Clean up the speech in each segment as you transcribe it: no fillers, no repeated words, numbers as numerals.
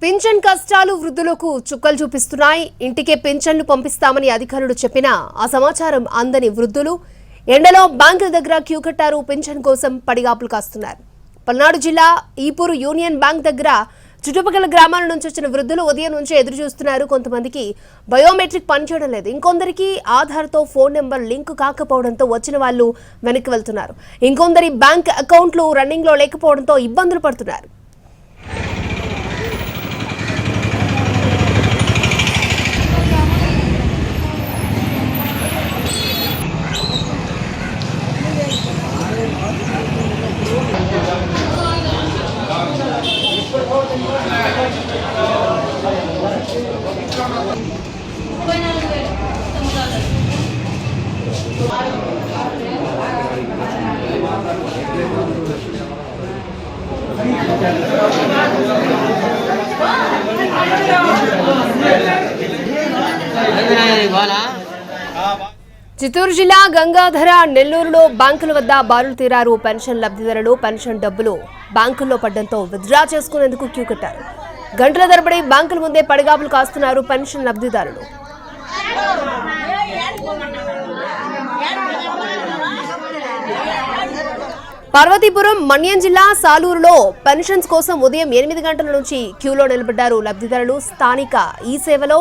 Pension కష్టాలు వృద్ధులకు చుక్కలు చూపిస్తున్నాయి. ఇంటికే పింఛన్లు పంపిస్తామని అధికారులు చెప్పినా ఆ సమాచారం అందని వృద్ధులు ఎండలో బ్యాంకుల దగ్గర క్యూ కట్టారు. పింఛన్ కోసం పడిగాపులు కాస్తున్నారు. పల్నాడు జిల్లా ఈపూరు యూనియన్ బ్యాంక్ దగ్గర చుట్టుపక్కల గ్రామాల నుంచి వచ్చిన వృద్ధులు ఉదయం నుంచి ఎదురు చూస్తున్నారు. కొంతమందికి బయోమెట్రిక్ పనిచేయడం లేదు, ఇంకొందరికి ఆధార్తో ఫోన్ నెంబర్ లింక్ కాకపోవడంతో వచ్చిన వాళ్ళు వెనక్కి వెళ్తున్నారు. ఇంకొందరి బ్యాంక్ అకౌంట్లు రన్నింగ్లో లేకపోవడంతో ఇబ్బందులు పడుతున్నారు. చిత్తూరు జిల్లా గంగాధర నెల్లూరులో బ్యాంకుల వద్ద బారులు తీరారు పెన్షన్ లబ్ధిదారులు. పెన్షన్ డబ్బులు బ్యాంకుల్లో పడ్డంతో విత్డ్రా చేసుకునేందుకు క్యూ కట్టారు. గంటల తరబడి బ్యాంకుల ముందే పడిగాపులు కాస్తున్నారు పెన్షన్ లబ్ధిదారులు. పార్వతీపురం మన్యం జిల్లా సాలూరులో పెన్షన్స్ కోసం ఉదయం 8 గంటల నుంచి క్యూలో నిలబడ్డారు లబ్ధిదారులు. స్థానిక ఈ సేవలో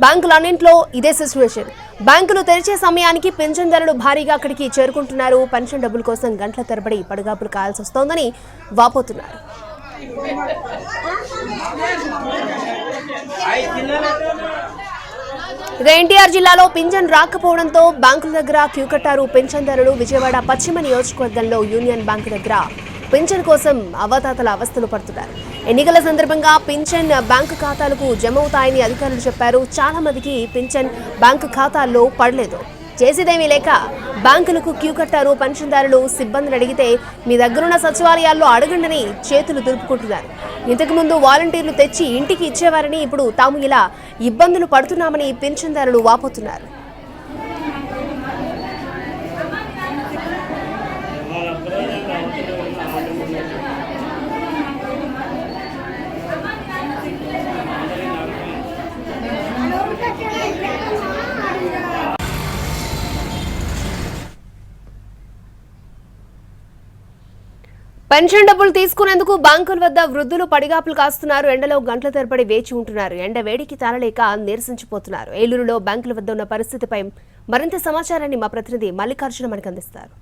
బ్యాంకులన్నింటిలో ఇదే సిచ్యువేషన్. బ్యాంకులు తెరిచే సమయానికి పింఛన్దారులు భారీగా అక్కడికి చేరుకుంటున్నారు. పెన్షన్ డబ్బుల కోసం గంటల తరబడి పడిగాపులు కాయాల్సి వస్తోందని వాపోతున్నారు. ఇక ఎన్టీఆర్ జిల్లాలో పింఛన్ రాకపోవడంతో బ్యాంకుల దగ్గర క్యూ కట్టారు పింఛన్దారులు. విజయవాడ పశ్చిమ నియోజకవర్గంలో యూనియన్ బ్యాంకు దగ్గర పింఛన్ కోసం అవతాతల అవస్థలు పడుతున్నారు. ఎన్నికల సందర్భంగా పింఛన్ బ్యాంకు ఖాతాలకు జమ అవుతాయని అధికారులు చెప్పారు. చాలా మందికి పింఛన్ బ్యాంకు ఖాతాల్లో పడలేదు. చేసేదేమీ లేక బ్యాంకులకు క్యూ కట్టారు పెన్షన్దారులు. సిబ్బందిని అడిగితే మీ దగ్గరున్న సచివాలయాల్లో అడగండని చేతులు దులుపుకుంటున్నారు. ఇంతకుముందు వాలంటీర్లు తెచ్చి ఇంటికి ఇచ్చేవారని ఇప్పుడు తాము ఇలా ఇబ్బందులు పడుతున్నామని పెన్షన్దారులు వాపోతున్నారు. పెన్షన్ డబ్బులు తీసుకునేందుకు బ్యాంకుల వద్ద వృద్ధులు పడిగాపులు కాస్తున్నారు. ఎండలో గంటల తరబడి వేచి ఉంటున్నారు. ఎండ వేడికి తాళలేక నీరసించిపోతున్నారు. ఏలూరులో బ్యాంకుల వద్ద ఉన్న పరిస్థితిపై మరింత సమాచారాన్ని మా ప్రతినిధి మల్లికార్జున మనకు అందిస్తారు.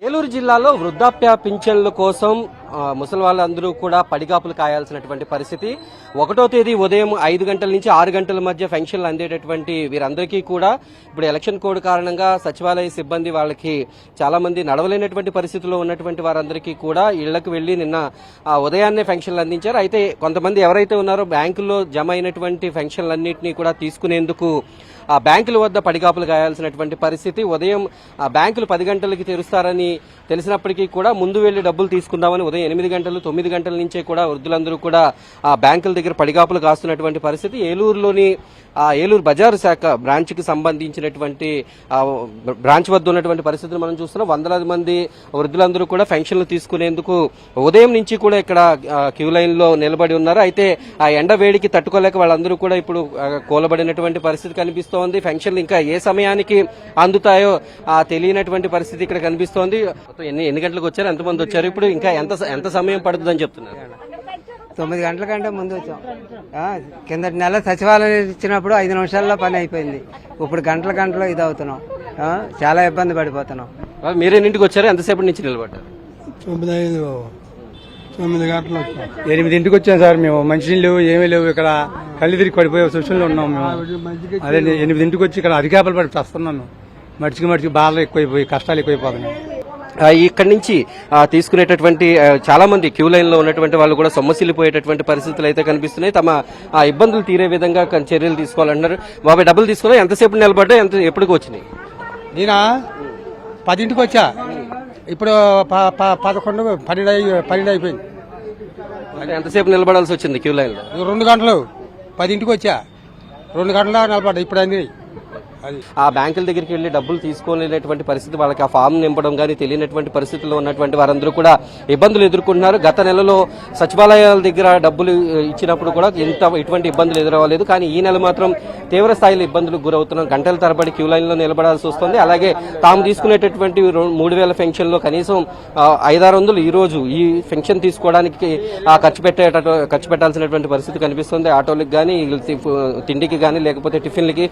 ఏలూరు జిల్లాలో వృద్ధాప్య పింఛన్ల కోసం ముసలి వాళ్ళందరూ కూడా పడిగాపులు కాయాల్సినటువంటి పరిస్థితి. 1వ తేదీ ఉదయం 5 గంటల నుంచి 6 గంటల మధ్య పెన్షన్లు అందేటటువంటి వీరందరికీ కూడా ఇప్పుడు ఎలక్షన్ కోడ్ కారణంగా సచివాలయ సిబ్బంది వాళ్ళకి చాలా మంది నడవలేనటువంటి పరిస్థితుల్లో ఉన్నటువంటి వారందరికీ కూడా ఇళ్లకు వెళ్లి నిన్న ఉదయాన్నే పెన్షన్లు అందించారు. అయితే కొంతమంది ఎవరైతే ఉన్నారో బ్యాంకుల్లో జమ అయినటువంటి పెన్షన్లన్నింటినీ కూడా తీసుకునేందుకు ఆ బ్యాంకుల వద్ద పడిగాపులు కాయాల్సినటువంటి పరిస్థితి. ఉదయం బ్యాంకులు 10 గంటలకి తెరుస్తారని తెలిసినప్పటికీ కూడా ముందు వెళ్లి డబ్బులు తీసుకుందామని ఉదయం 8 గంటలు 9 గంటల నుంచే కూడా వృద్ధులందరూ కూడా ఆ బ్యాంకుల దగ్గర పడిగాపులు కాస్తున్నటువంటి పరిస్థితి. ఏలూరులోని ఏలూరు బజారు శాఖ బ్రాంచ్ కి సంబంధించినటువంటి బ్రాంచ్ వద్ద ఉన్నటువంటి పరిస్థితులు మనం చూస్తున్నాం. వందలాది మంది వృద్ధులందరూ కూడా పెన్షన్లు తీసుకునేందుకు ఉదయం నుంచి కూడా ఇక్కడ క్యూ లైన్ లో నిలబడి ఉన్నారు. అయితే ఆ ఎండ వేడికి తట్టుకోలేక వాళ్ళందరూ కూడా ఇప్పుడు కూలబడినటువంటి పరిస్థితి కనిపిస్తోంది. పెన్షన్లు ఇంకా ఏ సమయానికి అందుతాయో తెలియనటువంటి పరిస్థితి ఇక్కడ కనిపిస్తోంది. ఎన్ని గంటలకు వచ్చారు, ఎంతమంది వచ్చారు, ఇప్పుడు ఇంకా ఎంత సమయం పడుతుందని చెప్తున్నారు? 9 గంటల కంటే ముందు వచ్చాం. కిందటి నెల సచివాలయం ఇచ్చినప్పుడు 5 నిమిషాల్లో పని అయిపోయింది. ఇప్పుడు గంటలు ఇది అవుతున్నాం. చాలా ఇబ్బంది పడిపోతున్నాం. మీరేంటికి వచ్చారు, ఎంతసేపటి నుంచి నిలబడ్డారు? 9 గంటలు 8ంటికి వచ్చాం సార్. మేము మంచినీళ్ళు లేవు, ఏమీ లేవు. ఇక్కడ కళ్ళు తిరిగి పడిపోయే సూచనలు ఉన్నాం మేము. అదే 8ంటికి వచ్చి ఇక్కడ అరికాపలు పడి వస్తున్నాను. మడిచికి బాధలు ఎక్కువైపోయి కష్టాలు ఎక్కువైపోతున్నాయి. ఇక్కడి నుంచి తీసుకునేటటువంటి చాలా మంది క్యూ లైన్ లో ఉన్నటువంటి వాళ్ళు కూడా సొమ్మసిల్లిపోయేటటువంటి పరిస్థితులు అయితే కనిపిస్తున్నాయి. తమ ఇబ్బందులు తీరే విధంగా చర్యలు తీసుకోవాలన్నారు. బాబాయ్ డబ్బులు తీసుకున్నా ఎంతసేపు నిలబడ్డా, ఎప్పటికి వచ్చినాయి? నేనా 10ంటికి వచ్చా. ఇప్పుడు 11, 12 అయిపోయింది. అంటే ఎంతసేపు నిలబడాల్సి వచ్చింది క్యూ లైన్ లో? 2 గంటలు 10ంటికి వచ్చా, 2 గంటల నిలబడ్డా. ఇప్పుడు అంది అది. ఆ బ్యాంకుల దగ్గరికి వెళ్లి డబ్బులు తీసుకోలేనటువంటి పరిస్థితి, వాళ్ళకి ఆ ఫామ్ నింపడం కానీ తెలియనటువంటి పరిస్థితుల్లో ఉన్నటువంటి వారందరూ కూడా ఇబ్బందులు ఎదుర్కొంటున్నారు. గత నెలలో సచివాలయాల దగ్గర డబ్బులు ఇచ్చినప్పుడు కూడా ఇటువంటి ఇబ్బందులు ఎదురవ్వలేదు. కానీ ఈ నెల మాత్రం తీవ్ర స్థాయిలో ఇబ్బందులకు గురవుతున్నారు. గంటల తరబడి క్యూ లైన్ లో నిలబడాల్సి వస్తుంది. అలాగే తాము తీసుకునేటటువంటి 3,000 పెన్షన్ లో కనీసం 500-600 ఈ రోజు ఈ పెన్షన్ తీసుకోవడానికి ఖర్చు పెట్టాల్సినటువంటి పరిస్థితి కనిపిస్తుంది. ఆటోలకు కానీ, తిండికి కానీ, లేకపోతే టిఫిన్లకి,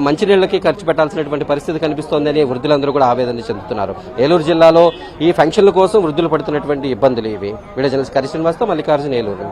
మంచినీళ్ళకి ఖర్చు పెట్టాల్సినటువంటి పరిస్థితి కనిపిస్తోందని వృద్ధులందరూ కూడా ఆవేదన చెందుతున్నారు. ఏలూరు జిల్లాలో ఈ పెన్షన్ల కోసం వృద్ధులు పడుతున్నటువంటి ఇబ్బందులు ఇవి. వీడియో జర్నలిస్ట్ కరి శ్రీనివాస్తో మల్లికార్జున, ఏలూరు.